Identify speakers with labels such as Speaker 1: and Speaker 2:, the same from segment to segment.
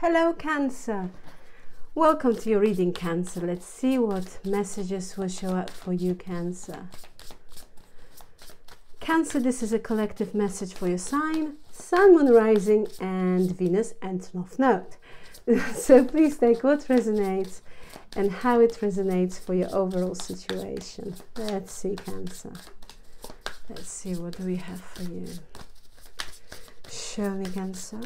Speaker 1: Hello Cancer, welcome to your reading Cancer. Let's see what messages will show up for you Cancer. Cancer, this is a collective message for your sign, Sun, Moon, Rising and Venus and North Node. So please take what resonates and how it resonates for your overall situation. Let's see Cancer. Let's see what do we have for you. Show me Cancer.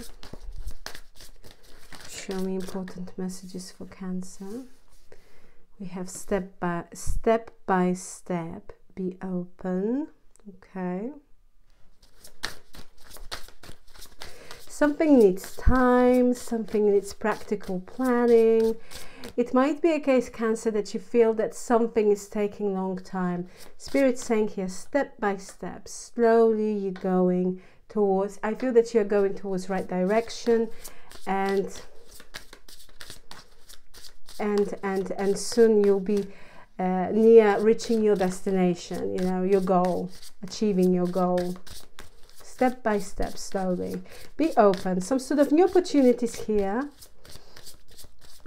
Speaker 1: Show me important messages for Cancer. We have step by step, be open. Okay. Something needs time, something needs practical planning. It might be a case, Cancer, that you feel that something is taking long time. Spirit saying here, step by step, slowly you're going towards, I feel that you're going towards right direction and soon you'll be near reaching your destination, you know, your goal, achieving your goal. Step by step, slowly. Be open. Some sort of new opportunities here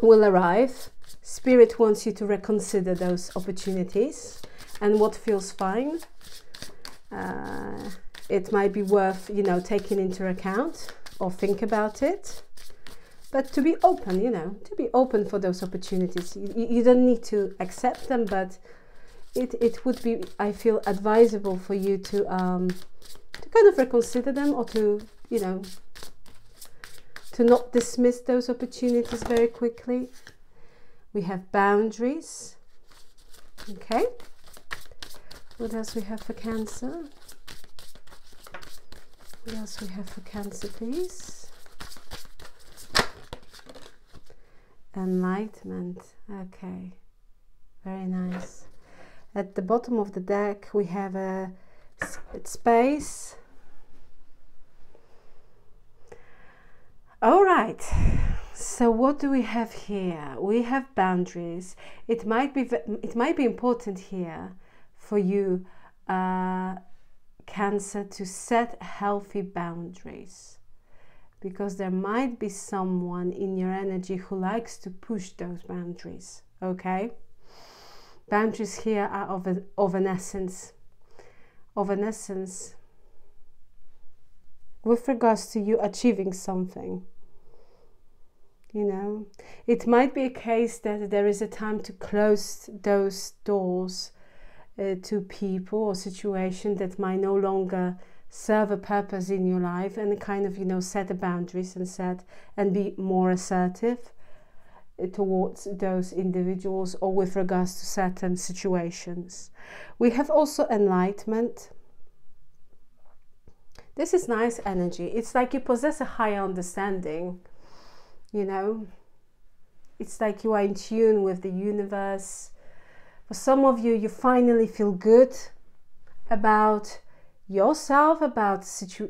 Speaker 1: will arrive. Spirit wants you to reconsider those opportunities and what feels fine. It might be worth, you know, taking into account or think about it. But to be open, you know, to be open for those opportunities. You don't need to accept them, but it would be, I feel, advisable for you to kind of reconsider them, or to, you know, to not dismiss those opportunities very quickly. We have boundaries. Okay. What else we have for Cancer? What else we have for Cancer, please? Enlightenment. Okay, very nice. At the bottom of the deck we have a space. All right, so what do we have here? We have boundaries. It might be important here for you, Cancer, to set healthy boundaries. Because there might be someone in your energy who likes to push those boundaries, okay? Boundaries here are of an essence with regards to you achieving something. You know, it might be a case that there is a time to close those doors to people or situations that might no longer serve a purpose in your life, and kind of, you know, set the boundaries and be more assertive towards those individuals or with regards to certain situations. We have also enlightenment. This is nice energy. It's like you possess a higher understanding, you know. It's like you are in tune with the universe. For some of you, you finally feel good about yourself, about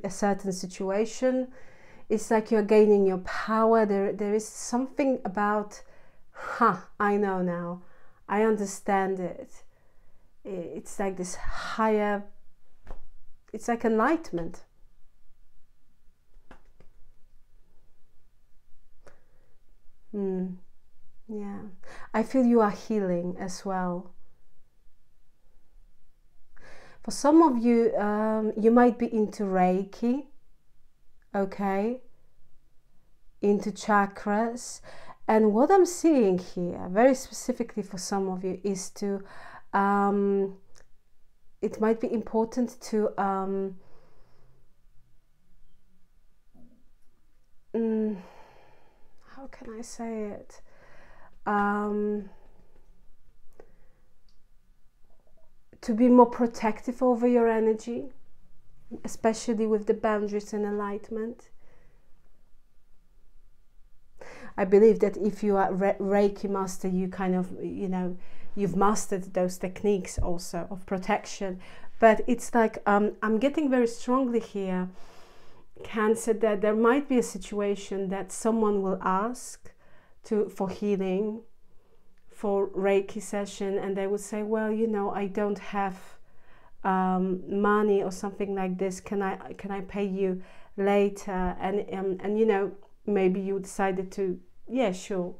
Speaker 1: a certain situation. It's like you're gaining your power. There is something about, I know now, I understand it. It's like this higher, it's like enlightenment. Yeah, I feel you are healing as well. For some of you, you might be into Reiki, okay, into chakras. And what I'm seeing here, very specifically for some of you, is to, it might be important to, how can I say it? To be more protective over your energy, especially with the boundaries and enlightenment. I believe that if you are Reiki master, you kind of, you know, you've mastered those techniques also of protection. But it's like, I'm getting very strongly here, Cancer, that there might be a situation that someone will ask for healing, for Reiki session, and they would say, well, you know, I don't have money or something like this. Can I pay you later? And you know, maybe you decided to, yeah, sure,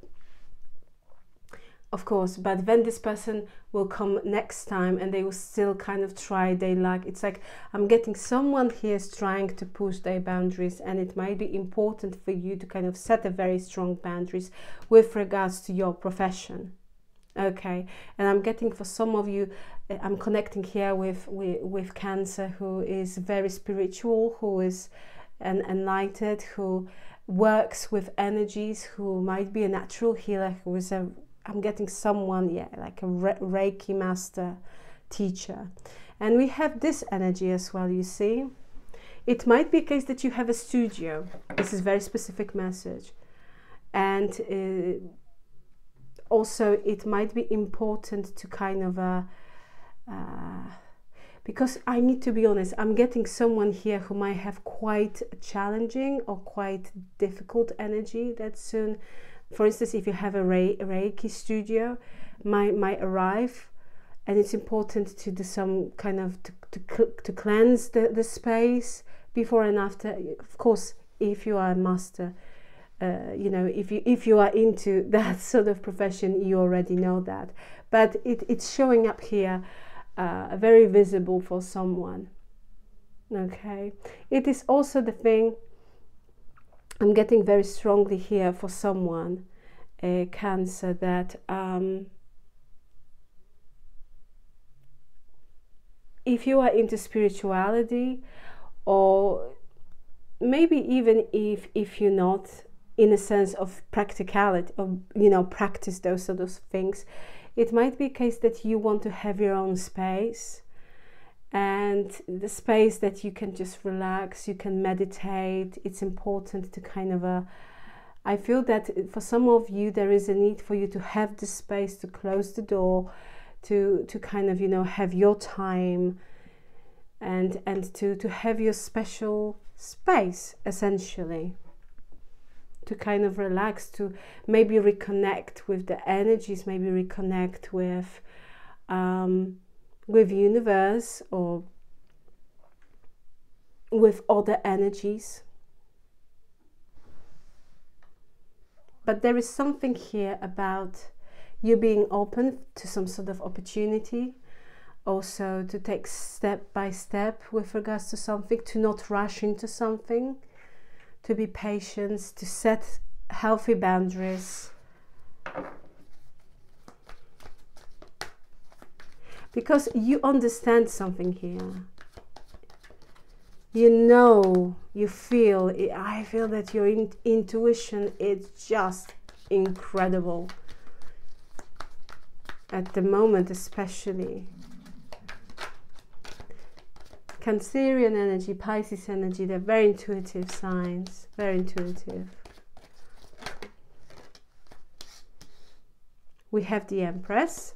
Speaker 1: of course, but then this person will come next time and they will still kind of try their luck. It's like I'm getting someone here is trying to push their boundaries, and it might be important for you to kind of set a very strong boundaries with regards to your profession. Okay, and I'm getting for some of you, I'm connecting here with Cancer, who is very spiritual, who is enlightened, who works with energies, who might be a natural healer, who is a, I'm getting someone, yeah, like a Reiki master teacher. And we have this energy as well, you see. It might be a case that you have a studio. This is a very specific message. And also it might be important to kind of, because I need to be honest, I'm getting someone here who might have quite challenging or quite difficult energy that soon. For instance, if you have a Reiki studio, might arrive, and it's important to do some kind of to cleanse the space before and after. Of course, if you are a master, you know, if you are into that sort of profession, you already know that. But it's showing up here, very visible for someone. Okay, it is also the thing. I'm getting very strongly here for someone, Cancer, that if you are into spirituality, or maybe even if you're not, in a sense of practicality, or, you know, practice those sort of things, it might be a case that you want to have your own space, and the space that you can just relax, you can meditate. It's important to kind of I feel that for some of you there is a need for you to have the space to close the door, to kind of, you know, have your time, and to have your special space, essentially, to kind of relax, to maybe reconnect with the energies, maybe reconnect with universe, or with other energies. But there is something here about you being open to some sort of opportunity, also to take step by step with regards to something, to not rush into something, to be patient, to set healthy boundaries. Because you understand something here. You know, you feel, I feel that your intuition is just incredible. At the moment especially. Cancerian energy, Pisces energy, they're very intuitive signs, very intuitive. We have the Empress,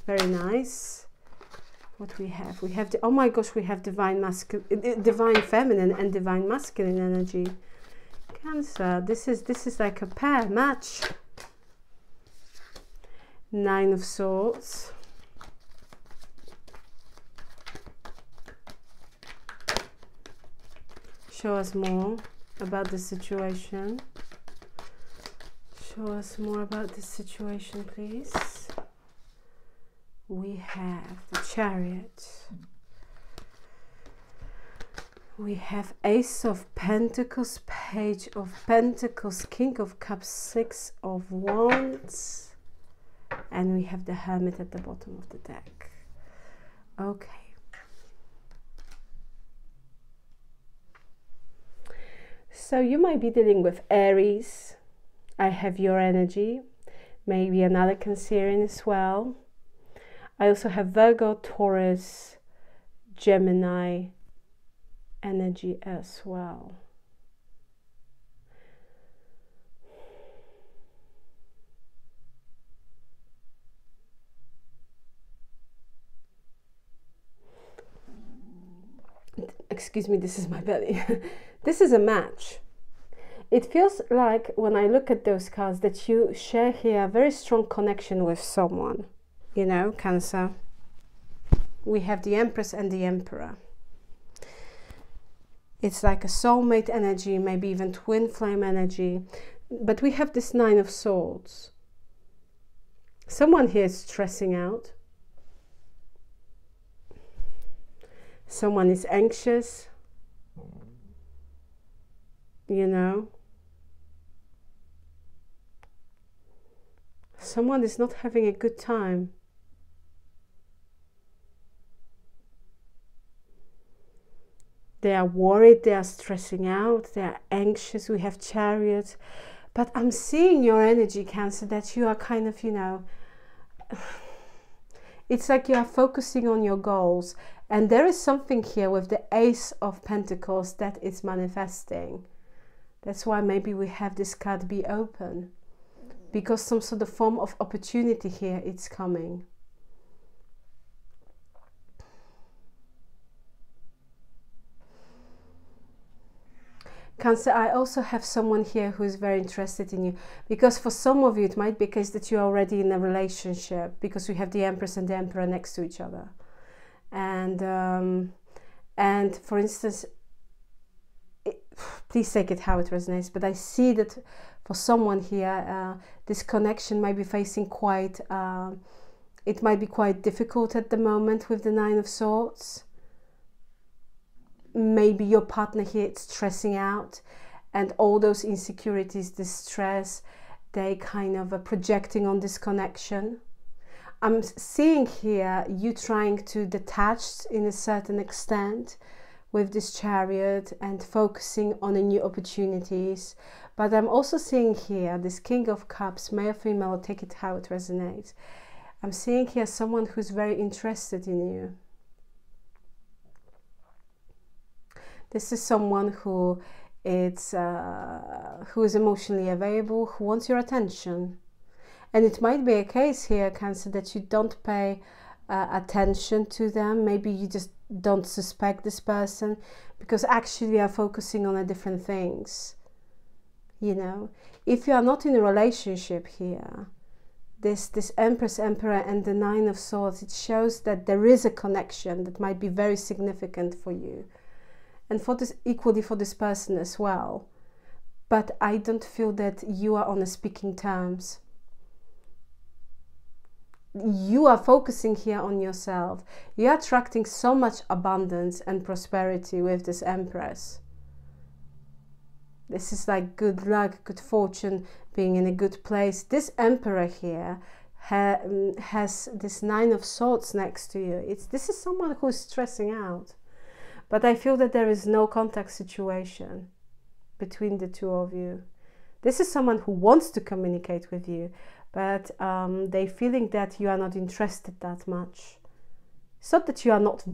Speaker 1: very nice. What we have? We have the, oh my gosh, we have divine feminine and divine masculine energy. Cancer, this is like a pair match. Nine of Swords. Show us more about the situation. Show us more about the situation, please. We have the Chariot. We have Ace of Pentacles, Page of Pentacles, King of Cups, Six of Wands, and we have the Hermit at the bottom of the deck. Okay. So you might be dealing with Aries. I have your energy. Maybe another Cancerian as well. I also have Virgo, Taurus, Gemini energy as well. Excuse me, this is my belly. This is a match. It feels like, when I look at those cards, that you share here a very strong connection with someone. You know, Cancer. We have the Empress and the Emperor. It's like a soulmate energy, maybe even twin flame energy. But we have this Nine of Swords. Someone here is stressing out. Someone is anxious. You know. Someone is not having a good time. They are worried, they are stressing out, they are anxious. We have Chariot. But I'm seeing your energy, Cancer, that you are kind of, you know, it's like you are focusing on your goals. And there is something here with the Ace of Pentacles that is manifesting. That's why maybe we have this card be open. Because some sort of form of opportunity here, it's coming. Cancer, I also have someone here who is very interested in you, because for some of you it might be the case that you're already in a relationship, because we have the Empress and the Emperor next to each other. And for instance, please take it how it resonates, but I see that for someone here, this connection might be facing quite, it might be quite difficult at the moment with the Nine of Swords. Maybe your partner here is stressing out, and all those insecurities, the stress, they kind of are projecting on this connection. I'm seeing here you trying to detach in a certain extent with this Chariot and focusing on the new opportunities. But I'm also seeing here this King of Cups, male or female, take it how it resonates. I'm seeing here someone who's very interested in you. This is someone who is emotionally available, who wants your attention. And it might be a case here, Cancer, that you don't pay attention to them. Maybe you just don't suspect this person, because actually you are focusing on different things. You know, if you are not in a relationship here, this Empress, Emperor and the Nine of Swords, it shows that there is a connection that might be very significant for you. And for this, equally for this person as well. But I don't feel that you are on a speaking terms. You are focusing here on yourself. You are attracting so much abundance and prosperity with this Empress. This is like good luck, good fortune, being in a good place. This Emperor here has this Nine of Swords next to you. This is someone who is stressing out. But I feel that there is no contact situation between the two of you. This is someone who wants to communicate with you, but they're feeling that you are not interested that much. It's not that you are not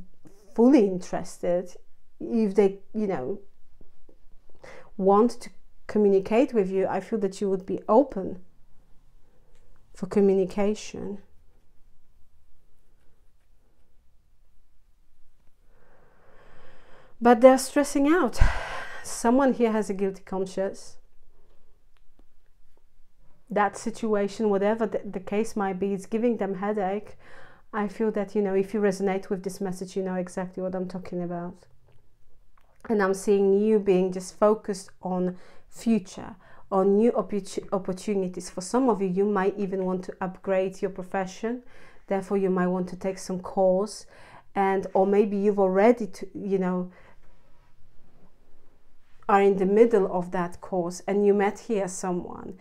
Speaker 1: fully interested. If they, you know, want to communicate with you, I feel that you would be open for communication. But they're stressing out. Someone here has a guilty conscience. That situation, whatever the case might be, it's giving them headache. I feel that, you know, if you resonate with this message, you know exactly what I'm talking about. And I'm seeing you being just focused on future, on new opportunities. For some of you, you might even want to upgrade your profession. Therefore, you might want to take some course. And, or maybe you've already, you know, are in the middle of that course and you met here someone.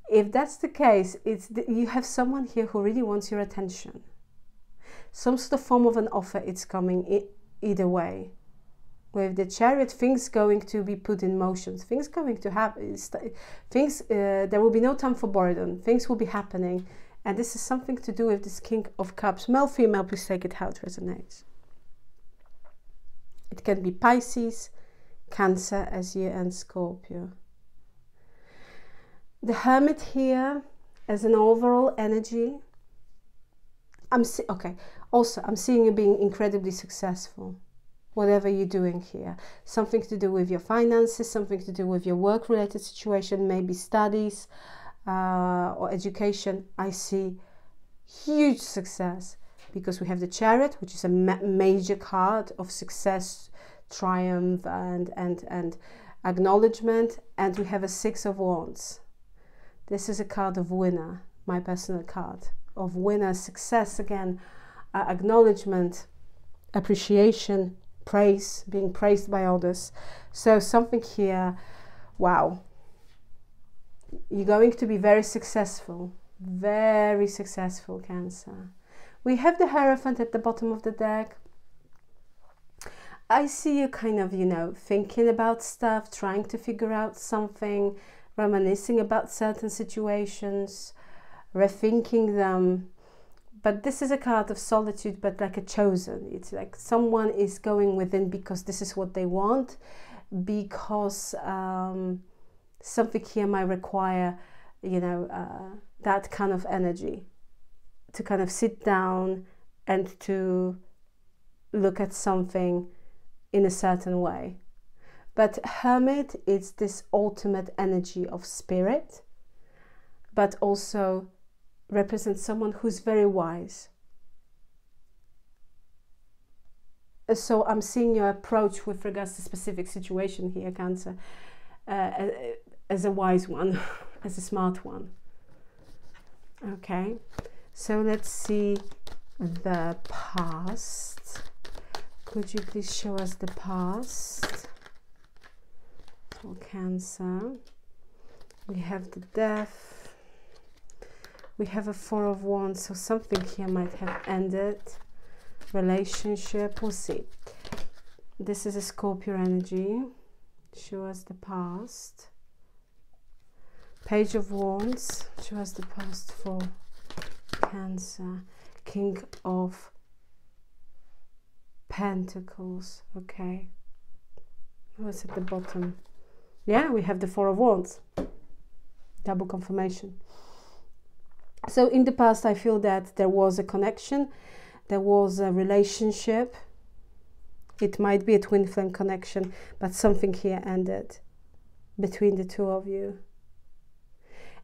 Speaker 1: If that's the case, you have someone here who really wants your attention. Some sort of form of an offer, it's coming either way. With the Chariot, things going to be put in motion. Things going to happen. There will be no time for boredom. Things will be happening. And this is something to do with this King of Cups. Male, female, please take it how it resonates. It can be Pisces, Cancer as year and Scorpio. The Hermit here as an overall energy. Also, I'm seeing you being incredibly successful. Whatever you're doing here. Something to do with your finances, something to do with your work-related situation, maybe studies or education. I see huge success because we have the Chariot, which is a major card of success triumph and acknowledgement. And we have a Six of Wands. This is a card of winner, my personal card of winner, success again, acknowledgement, appreciation, praise, being praised by others. So something here, wow, you're going to be very successful, Cancer. We have the Hierophant at the bottom of the deck. I see you kind of, you know, thinking about stuff, trying to figure out something, reminiscing about certain situations, rethinking them. But this is a card of solitude, but like a chosen. It's like someone is going within because this is what they want, because something here might require, you know, that kind of energy to kind of sit down and to look at something in a certain way. But Hermit is this ultimate energy of spirit, but also represents someone who's very wise. So I'm seeing your approach with regards to specific situation here, Cancer, as a wise one, as a smart one. Okay, so let's see the past. Could you please show us the past for Cancer? We have the Death. We have a Four of Wands, so something here might have ended. Relationship, we'll see. This is a Scorpio energy. Show us the past. Page of Wands. Show us the past for Cancer. King of Pentacles. Okay. What's at the bottom? Yeah, we have the Four of Wands. Double confirmation. So in the past, I feel that there was a connection. There was a relationship. It might be a twin flame connection, but something here ended between the two of you.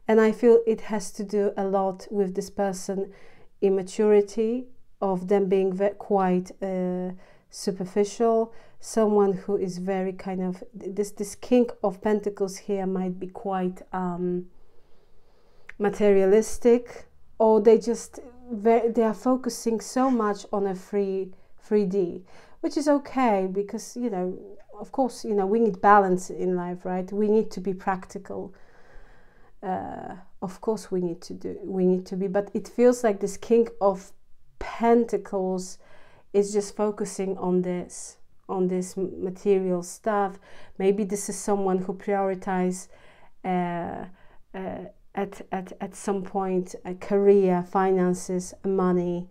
Speaker 1: And I feel it has to do a lot with this person immaturity, of them being quite superficial, someone who is very kind of, this King of Pentacles here might be quite materialistic, or they are focusing so much on a 3D, which is okay, because, you know, of course, you know, we need balance in life, right? We need to be practical. Of course we need to be, but it feels like this King of Pentacles is just focusing on this material stuff. Maybe this is someone who prioritizes at some point a career, finances, money,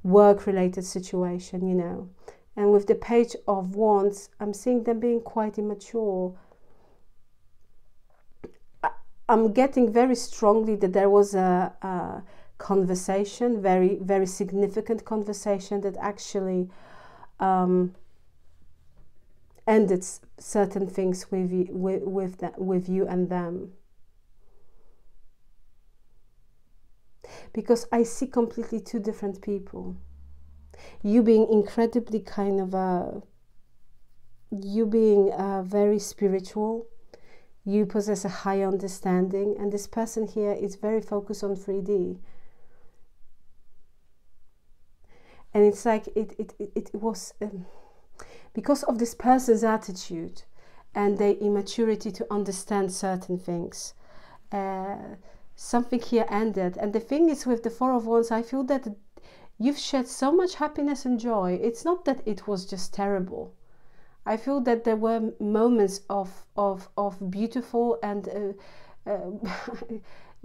Speaker 1: work-related situation, you know. And with the Page of Wands, I'm seeing them being quite immature. I'm getting very strongly that there was a conversation, very, very significant conversation that actually ended certain things with you and them. Because I see completely two different people. You being incredibly kind of you being very spiritual. You possess a high understanding, and this person here is very focused on 3D. And it's like it was because of this person's attitude and their immaturity to understand certain things. Something here ended. And the thing is, with the Four of Wands, I feel that you've shed so much happiness and joy. It's not that it was just terrible. I feel that there were moments of beautiful and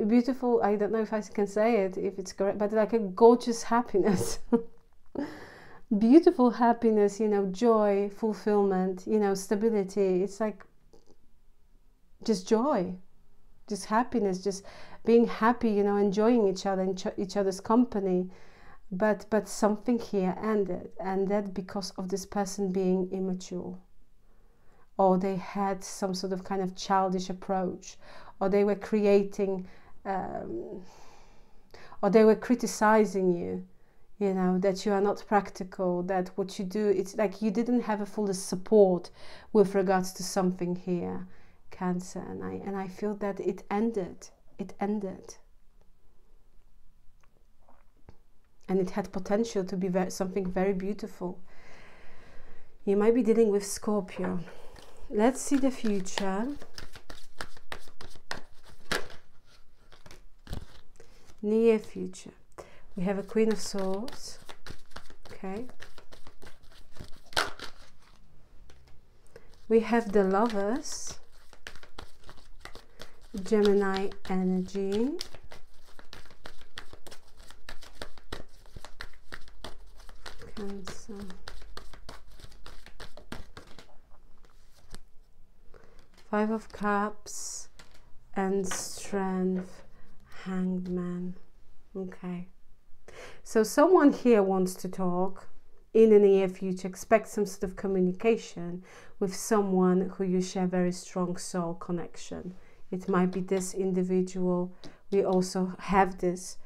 Speaker 1: beautiful, I don't know if I can say it, if it's correct, but like a gorgeous happiness. Beautiful happiness, you know, joy, fulfillment, you know, stability. It's like just joy, just happiness, just being happy, you know, enjoying each other and each other's company. But something here ended because of this person being immature, or they had some sort of kind of childish approach, or they were creating or they were criticizing you, You know, that you are not practical, that what you do, it's like you didn't have a full support with regards to something here, Cancer. And I feel that it ended. And it had potential to be something very beautiful. You might be dealing with Scorpio. Let's see the future. Near future. We have a Queen of Swords. Okay. We have the Lovers. Gemini energy. Cancer. Five of Cups and Strength. Hanged Man. Okay. So someone here wants to talk in the near future. Expect some sort of communication with someone who you share very strong soul connection. It might be this individual. We also have this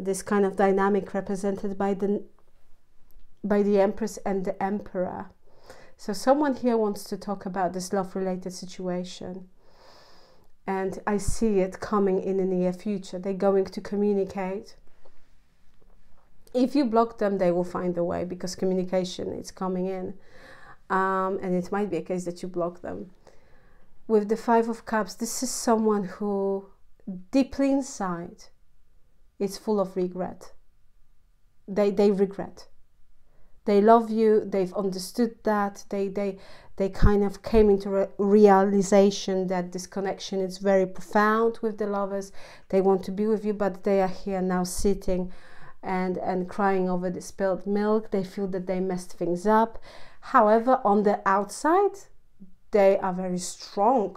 Speaker 1: this kind of dynamic represented by the Empress and the Emperor. So someone here wants to talk about this love-related situation. And I see it coming in the near future. They're going to communicate. If you block them, they will find a way, because communication is coming in. And it might be a case that you block them. With the Five of Cups, this is someone who deeply inside is full of regret. They regret. They love you. They've understood that. They kind of came into a realization that this connection is very profound with the Lovers. They want to be with you, but they are here now sitting and crying over the spilled milk. They feel that they messed things up. However, on the outside, they are very strong.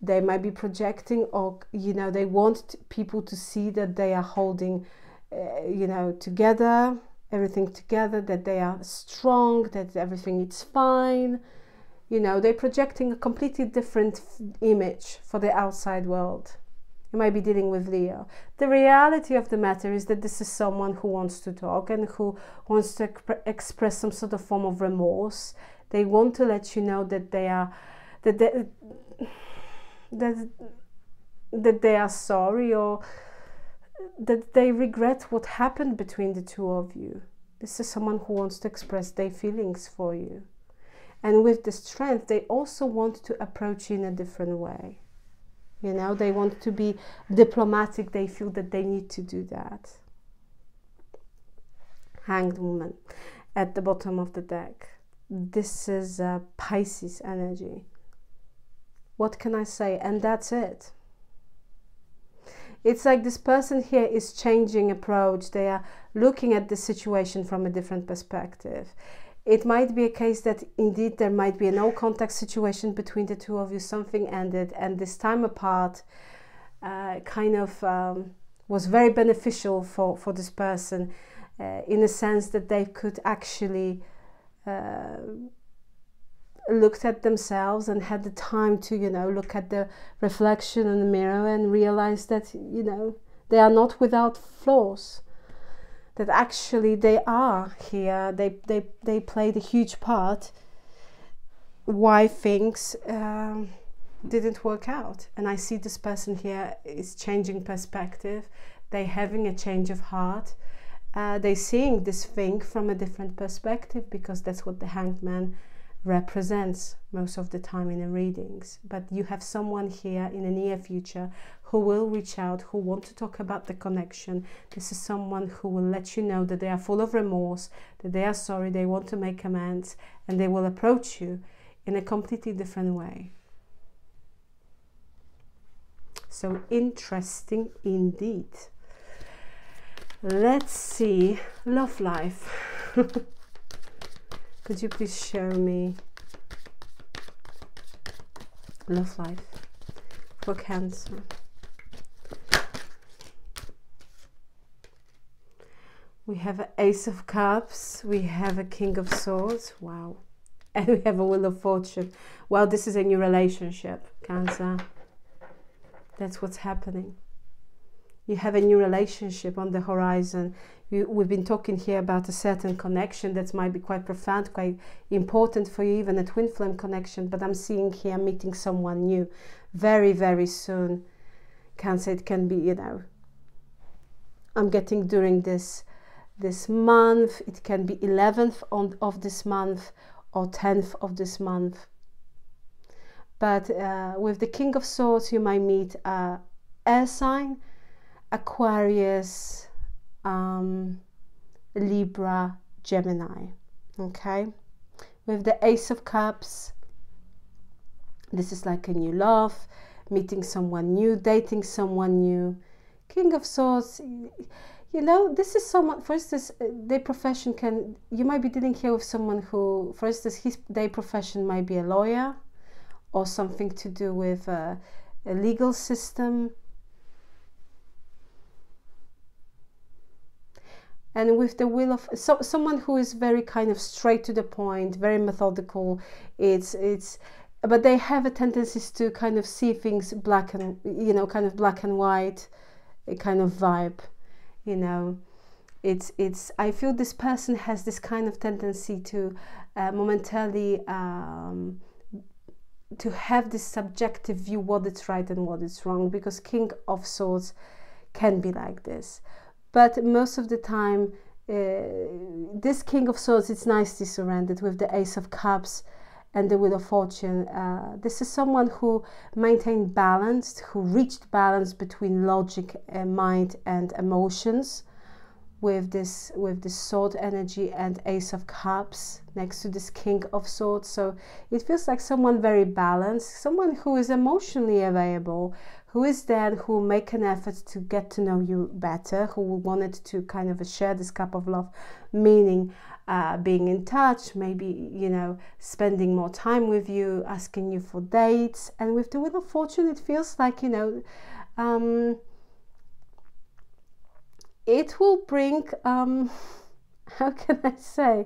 Speaker 1: They might be projecting, or, you know, they want people to see that they are holding, you know, together, everything together, that they are strong, that everything is fine. You know, they're projecting a completely different image for the outside world. You might be dealing with Leo. The reality of the matter is that this is someone who wants to talk and who wants to express some sort of form of remorse. They want to let you know that they are that they are sorry, or that they regret what happened between the two of you. This is someone who wants to express their feelings for you. And with the Strength, they also want to approach you in a different way. You know, they want to be diplomatic. They feel that they need to do that. Hanged Woman at the bottom of the deck. This is Pisces energy. What can I say? And that's it. It's like this person here is changing approach. They are looking at the situation from a different perspective. It might be a case that indeed there might be a no contact situation between the two of you. Something ended, and this time apart was very beneficial for this person, in a sense that they could actually looked at themselves and had the time to, you know, look at the reflection in the mirror and realize that, you know, they are not without flaws. That actually they are here. They played a huge part why things didn't work out. And I see this person here is changing perspective. They're having a change of heart. They're seeing this thing from a different perspective, because that's what the Hanged Man represents most of the time in the readings. But you have someone here in the near future who will reach out, who want to talk about the connection. This is someone who will let you know that they are full of remorse, that they are sorry, they want to make amends, and they will approach you in a completely different way. So interesting indeed. Let's see love life. Could you please show me love life for Cancer? We have an Ace of Cups, we have a King of Swords, wow, and we have a Wheel of Fortune. Well, this is a new relationship, Cancer. That's what's happening. You have a new relationship on the horizon. We've been talking here about a certain connection that might be quite profound, quite important for you, even a twin flame connection. But I'm seeing here meeting someone new very, very soon. Cancer, it can be, you know, I'm getting during this month. It can be 11th of this month or 10th of this month. But with the King of Swords, you might meet air sign, Aquarius, Libra, Gemini. Okay, with the Ace of Cups, this is like a new love, meeting someone new, dating someone new. King of Swords, you know, this is someone, for instance, their profession can, you might be dealing here with someone who, for instance, their profession might be a lawyer or something to do with a legal system. And with the Wheel of, someone who is very kind of straight to the point, very methodical. But they have a tendency to kind of see things black and, you know, kind of black and white, a kind of vibe, you know. I feel this person has this kind of tendency to momentarily to have this subjective view, what is right and what is wrong, because King of Swords can be like this. But most of the time, this King of Swords is nicely surrounded with the Ace of Cups and the Wheel of Fortune. This is someone who maintained balance, who reached balance between logic, mind and emotions, with this sword energy and Ace of Cups next to this King of Swords. So it feels like someone very balanced, someone who is emotionally available, who is there and who will make an effort to get to know you better, who wanted to kind of share this cup of love, meaning being in touch, maybe, you know, spending more time with you, asking you for dates. And with the Wheel of Fortune, it feels like, you know, it will bring, how can I say,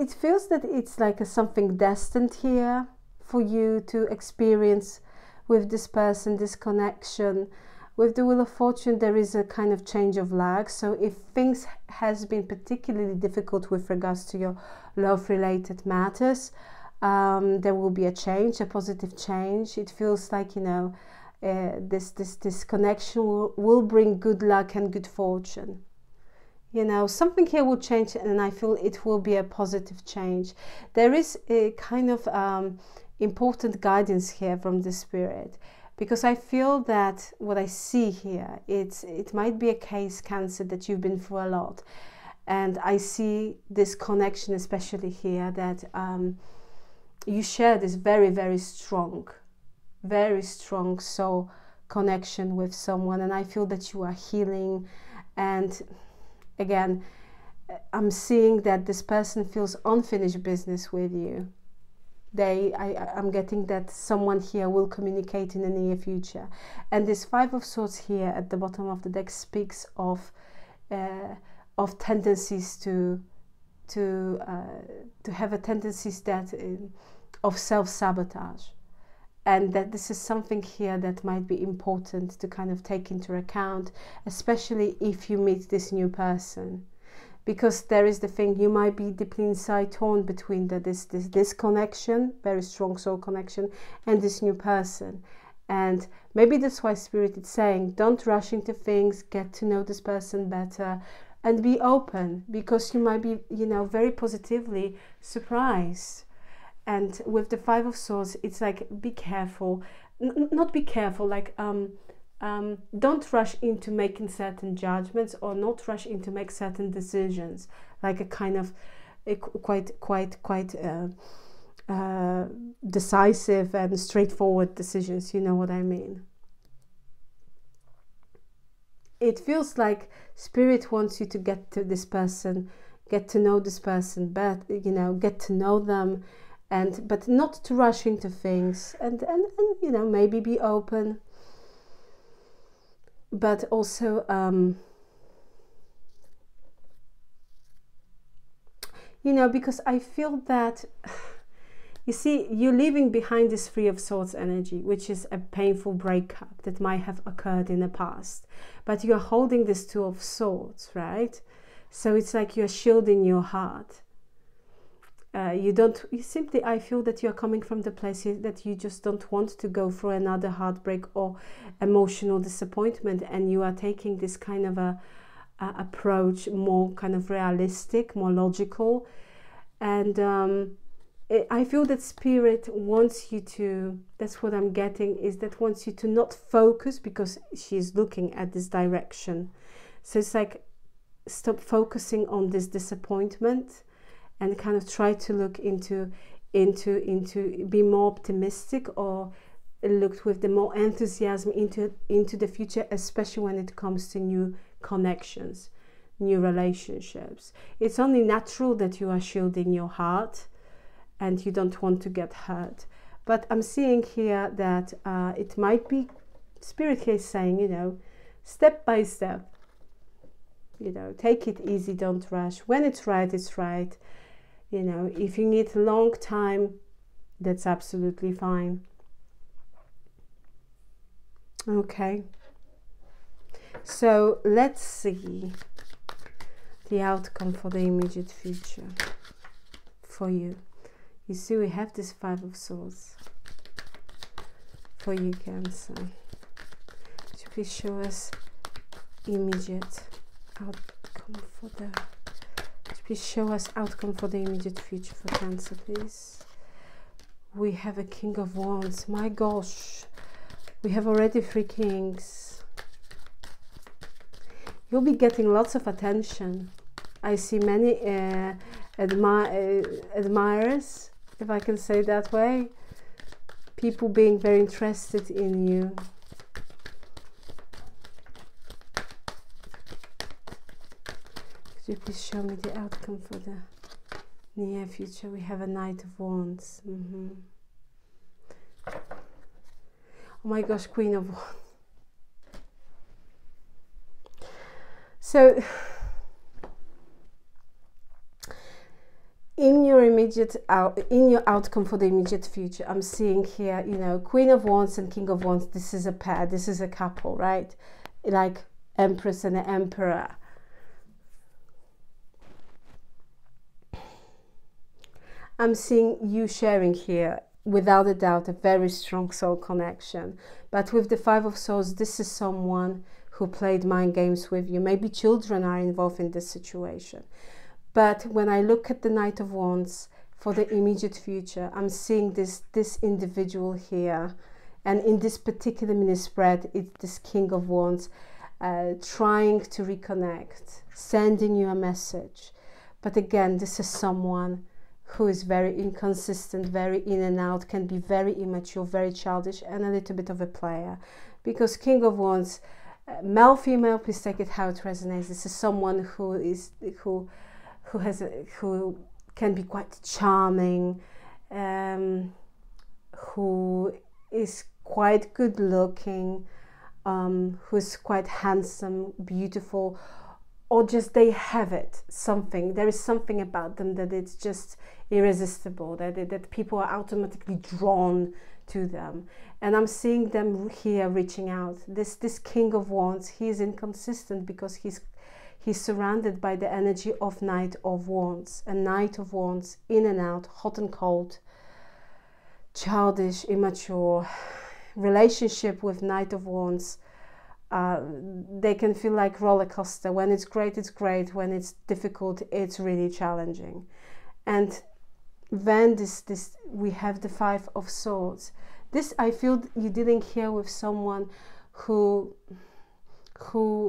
Speaker 1: it feels that it's like something destined here for you to experience with this person, this connection. With the Wheel of Fortune, there is a kind of change of lag. So if things has been particularly difficult with regards to your love-related matters, there will be a change, a positive change. It feels like, you know, this connection will bring good luck and good fortune. You know, something here will change, and I feel it will be a positive change. There is a kind of important guidance here from the Spirit, because I feel that what I see here, it might be a case, Cancer, that you've been through a lot. And I see this connection, especially here, that you share this very, very strong soul connection with someone. And I feel that you are healing. And again, I'm seeing that this person feels unfinished business with you. I'm getting that someone here will communicate in the near future. And this Five of Swords here at the bottom of the deck speaks of tendencies to have a tendencies that of self-sabotage. And that this is something here that might be important to kind of take into account, especially if you meet this new person. Because there is the thing, you might be deeply inside torn between this connection, very strong soul connection, and this new person. And maybe that's why Spirit is saying, don't rush into things, get to know this person better, and be open, because you might be, you know, very positively surprised. And with the Five of Swords, it's like, be careful, not be careful, like don't rush into making certain judgments, or not rush into make certain decisions, like a kind of quite decisive and straightforward decisions, you know what I mean. It feels like Spirit wants you to get to this person, get to know this person better, you know, get to know them, but not to rush into things, and you know, maybe be open, but also you know, because I feel that, You see, you're leaving behind this Three of Swords energy, which is a painful breakup that might have occurred in the past. But you're holding this Two of Swords, right? So it's like you're shielding your heart. I feel that you're coming from the place that you just don't want to go through another heartbreak or emotional disappointment, and you are taking this kind of a approach, more kind of realistic, more logical. And I feel that Spirit wants you to, that's what I'm getting, is that wants you to not focus, because she's looking at this direction. So it's like, stop focusing on this disappointment and kind of try to look into be more optimistic, or look with the more enthusiasm into the future, especially when it comes to new connections, new relationships. It's only natural that you are shielding your heart and you don't want to get hurt. But I'm seeing here that it might be, Spirit here is saying, you know, step by step, you know, take it easy, don't rush. When it's right, it's right. You know, if you need a long time, that's absolutely fine. Okay. So let's see the outcome for the immediate future for you. You see, we have this Five of Swords for you, Cancer. Could you please show us immediate outcome for the... Please show us outcome for the immediate future for Cancer, please. We have a King of Wands. My gosh, we have already 3 kings. You'll be getting lots of attention. I see many admirers, if I can say that way. People being very interested in you. Please show me the outcome for the near future. We have a Knight of Wands. Oh my gosh, Queen of Wands. So in your outcome for the immediate future, I'm seeing here, you know, Queen of Wands and King of Wands. This is a pair, this is a couple, right? Like Empress and the Emperor. I'm seeing you sharing here, without a doubt, a very strong soul connection. But with the Five of Swords, this is someone who played mind games with you. Maybe children are involved in this situation. But when I look at the Knight of Wands for the immediate future, I'm seeing this individual here. And in this particular mini spread, it's this King of Wands trying to reconnect, sending you a message. But again, this is someone who is very inconsistent, very in and out, can be very immature, very childish, and a little bit of a player. Because King of Wands, male, female, please take it how it resonates. This is someone who can be quite charming, who is quite good looking, who's quite handsome, beautiful, or just they have it, something. There is something about them that it's just irresistible, that people are automatically drawn to them. And I'm seeing them here reaching out. This King of Wands, he is inconsistent because he's surrounded by the energy of Knight of Wands. A Knight of Wands, in and out, hot and cold, childish, immature. Relationship with Knight of Wands, they can feel like roller coaster. When it's great, it's great. When it's difficult, it's really challenging. And then we have the Five of Swords. This, I feel you're dealing here with someone who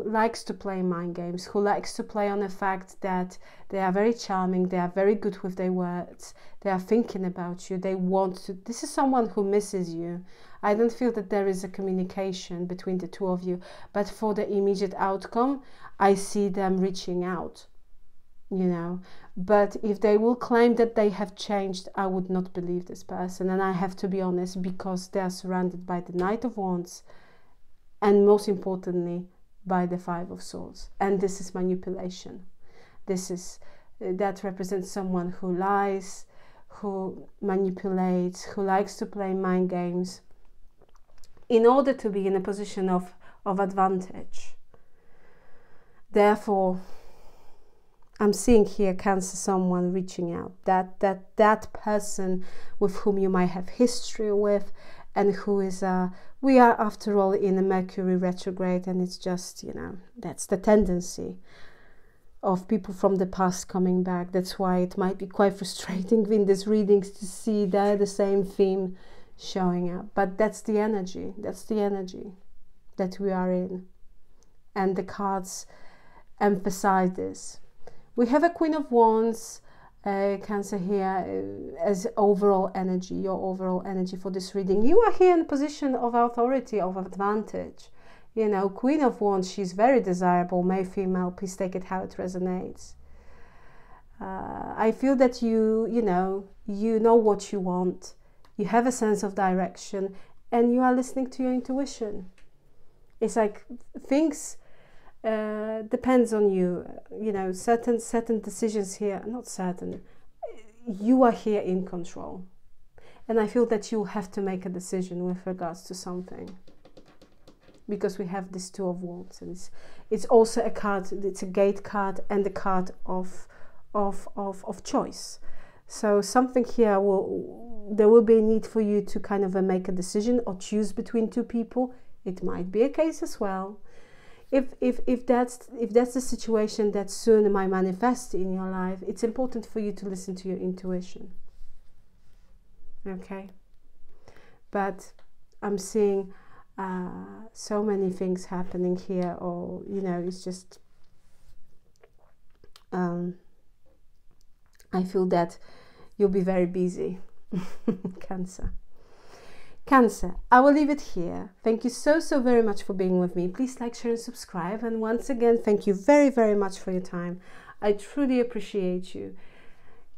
Speaker 1: likes to play mind games, who likes to play on the fact that they are very charming, they are very good with their words, they are thinking about you, they want to. This is someone who misses you. I don't feel that there is a communication between the two of you, but for the immediate outcome, I see them reaching out, you know. But if they will claim that they have changed, I would not believe this person. And I have to be honest, because they are surrounded by the Knight of Wands, and most importantly, by the Five of Swords. And this is manipulation. That represents someone who lies, who manipulates, who likes to play mind games in order to be in a position of advantage. Therefore, I'm seeing here, Cancer, someone reaching out, that person with whom you might have history with, and who is we are after all in a Mercury retrograde, and it's just, you know, that's the tendency of people from the past coming back. That's why it might be quite frustrating in these readings to see the same theme showing up, but that's the energy that we are in, and the cards emphasize this. We have a Queen of Wands, Cancer, here as overall energy, your overall energy for this reading. You are here in a position of authority, of advantage. You know, Queen of Wands, she's very desirable, male, female, please take it how it resonates. I feel that you know what you want, you have a sense of direction, and you are listening to your intuition. It's like things depends on you, you know, certain decisions here, not certain, you are here in control, and I feel that you have to make a decision with regards to something, because we have this Two of Wands, and it's also a card, it's a gate card and the card of choice. So something here there will be a need for you to kind of make a decision or choose between two people. It might be a case as well. If that's the situation that soon might manifest in your life, it's important for you to listen to your intuition. Okay, but I'm seeing so many things happening here, or you know, it's just I feel that you'll be very busy. Cancer. Cancer, I will leave it here. Thank you so very much for being with me. Please like, share and subscribe, and once again, thank you very much for your time. I truly appreciate you.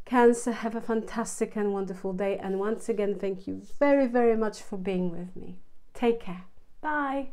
Speaker 1: Cancer, have a fantastic and wonderful day, and once again, thank you very much for being with me. Take care. Bye.